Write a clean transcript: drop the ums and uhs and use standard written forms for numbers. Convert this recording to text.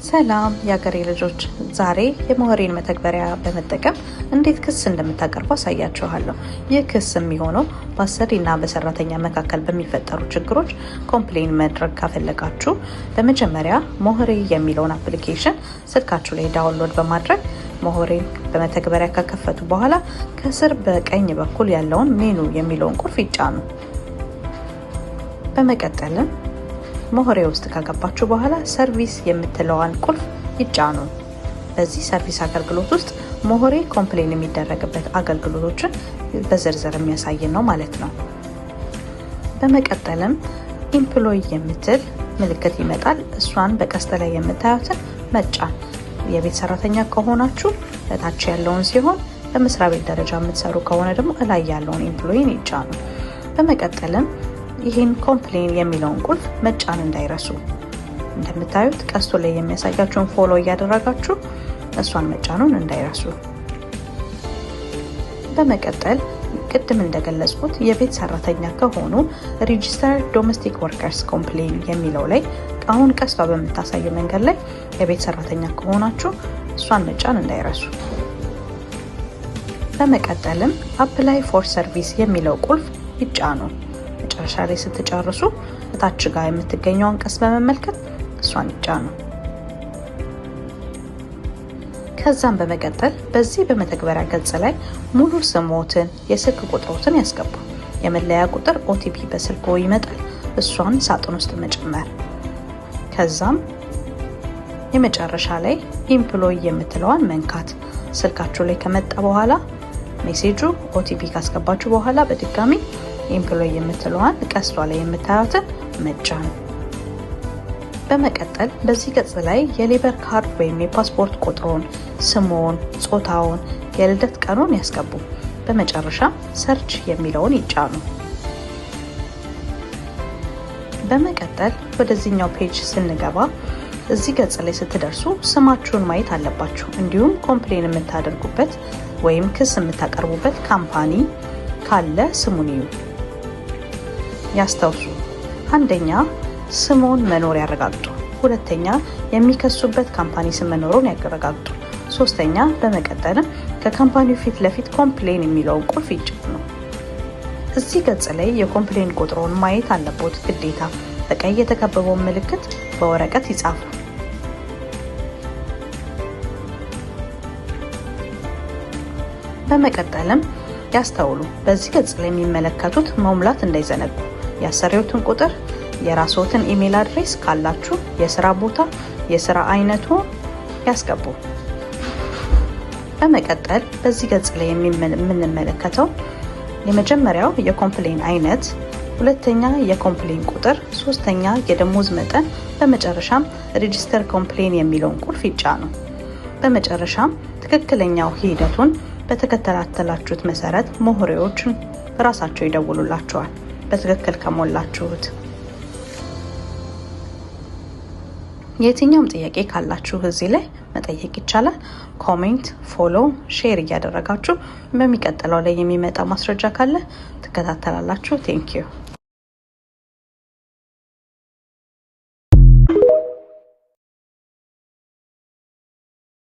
ሰላም የአገሬ ልጆች፣ ዛሬ የሞህሬን መተግበሪያ በመጠቀም እንዴት ክስ እንደምታቀርቡ አሳያችኋለሁ። ይህ ክስ የሚሆነው በአሰሪና በሰራተኛ መካከል በሚፈጠሩ ችግሮች ኮምፕሌን ማድረግ ካፈለጋችሁ በመጀመሪያ ሞህሬ የሚለውን አፕሊኬሽን ስልካችሁ ላይ ዳውንሎድ በማድረግ ሞህሬን በመተግበሪያ ከከፈቱ በኋላ ከስር በቀኝ በኩል ያለውን ሜኑ የሚለውን ቁልፍ ይጫኑ። በመቀጠልም ሞህሬ ውስጥ ከገባችሁ በኋላ ሰርቪስ የምትለዋን ቁልፍ ይጫኑ። በዚህ ሰርቪስ አገልግሎት ውስጥ ሞህሬ ኮምፕሌን የሚደረግበት አገልግሎቶችን በዝርዝር የሚያሳየን ነው ማለት ነው። በመቀጠልም ኢምፕሎይ የምትል ምልክት ይመጣል። እሷን በቀስት ላይ የምታዩትን መጫን። የቤት ሰራተኛ ከሆናችሁ እታች ያለውን ሲሆን በመስሪያ ቤት ደረጃ የምትሰሩ ከሆነ ደግሞ እላይ ያለውን ኢምፕሎይን ይጫኑ። በመቀጠልም ይህን ኮምፕሌን የሚለውን ቁልፍ መጫን እንዳይረሱ። እንደምታዩት ቀስቱ ላይ የሚያሳያችሁን ፎሎ እያደረጋችሁ እሷን መጫኑን እንዳይረሱ። በመቀጠል ቅድም እንደገለጽኩት የቤት ሰራተኛ ከሆኑ ሬጂስተር ዶሜስቲክ ወርከርስ ኮምፕሌን የሚለው ላይ አሁን ቀስቷ በምታሳየው መንገድ ላይ የቤት ሰራተኛ ከሆናችሁ እሷን መጫን እንዳይረሱ። በመቀጠልም አፕላይ ፎር ሰርቪስ የሚለው ቁልፍ ይጫኑ። መጨረሻ ላይ ስትጨርሱ እታች ጋር የምትገኘውን ቀስ በመመልከት እሷን ይጫኑ። ከዛም በመቀጠል በዚህ በመተግበሪያ ገጽ ላይ ሙሉ ስሞትን፣ የስልክ ቁጥሮትን ያስገቡ። የመለያ ቁጥር ኦቲፒ በስልኮ ይመጣል። እሷን ሳጥን ውስጥ መጨመር። ከዛም የመጨረሻ ላይ ኢምፕሎይ የምትለዋን መንካት። ስልካችሁ ላይ ከመጣ በኋላ ሜሴጁ ኦቲፒ ካስገባችሁ በኋላ በድጋሚ ኢምፕሎይ የምትለዋን ቀስቷ ላይ የምታዩትን መጫን። በመቀጠል በዚህ ገጽ ላይ የሌበር ካርድ ወይም የፓስፖርት ቁጥሩን፣ ስሙን፣ ጾታውን፣ የልደት ቀኑን ያስገቡ። በመጨረሻ ሰርች የሚለውን ይጫኑ። በመቀጠል ወደዚህኛው ፔጅ ስንገባ እዚህ ገጽ ላይ ስትደርሱ ስማችሁን ማየት አለባችሁ። እንዲሁም ኮምፕሌን የምታደርጉበት ወይም ክስ የምታቀርቡበት ካምፓኒ ካለ ስሙን እዩ። ያስታውሱ፣ አንደኛ ስሙን መኖር ያረጋግጡ። ሁለተኛ የሚከሱበት ካምፓኒ ስም መኖሩን ያረጋግጡ። ሶስተኛ በመቀጠልም ከካምፓኒው ፊት ለፊት ኮምፕሌን የሚለውን ቁልፍ ይጫኑ። እዚህ ገጽ ላይ የኮምፕሌን ቁጥሩን ማየት አለቦት ግዴታ። በቀይ የተከበበውን ምልክት በወረቀት ይጻፉ። በመቀጠልም ያስተውሉ፣ በዚህ ገጽ ላይ የሚመለከቱት መሙላት እንዳይዘነጉ። የአሰሪዎትን ቁጥር፣ የራስዎትን ኢሜል አድሬስ ካላችሁ፣ የስራ ቦታ፣ የስራ አይነቱ ያስገቡ። በመቀጠል በዚህ ገጽ ላይ የምንመለከተው የመጀመሪያው የኮምፕሌን አይነት፣ ሁለተኛ የኮምፕሌን ቁጥር፣ ሶስተኛ የደሞዝ መጠን፣ በመጨረሻም ሬጂስተር ኮምፕሌን የሚለውን ቁልፍ ይጫኑ። በመጨረሻም ትክክለኛው ሂደቱን በተከታተላችሁት መሰረት ሞህሬዎችን ራሳቸው ይደውሉላችኋል። በትክክል ከሞላችሁት። የትኛውም ጥያቄ ካላችሁ እዚህ ላይ መጠየቅ ይቻላል። ኮሜንት፣ ፎሎ፣ ሼር እያደረጋችሁ በሚቀጥለው ላይ የሚመጣ ማስረጃ ካለ ትከታተላላችሁ። ቴንክ ዩ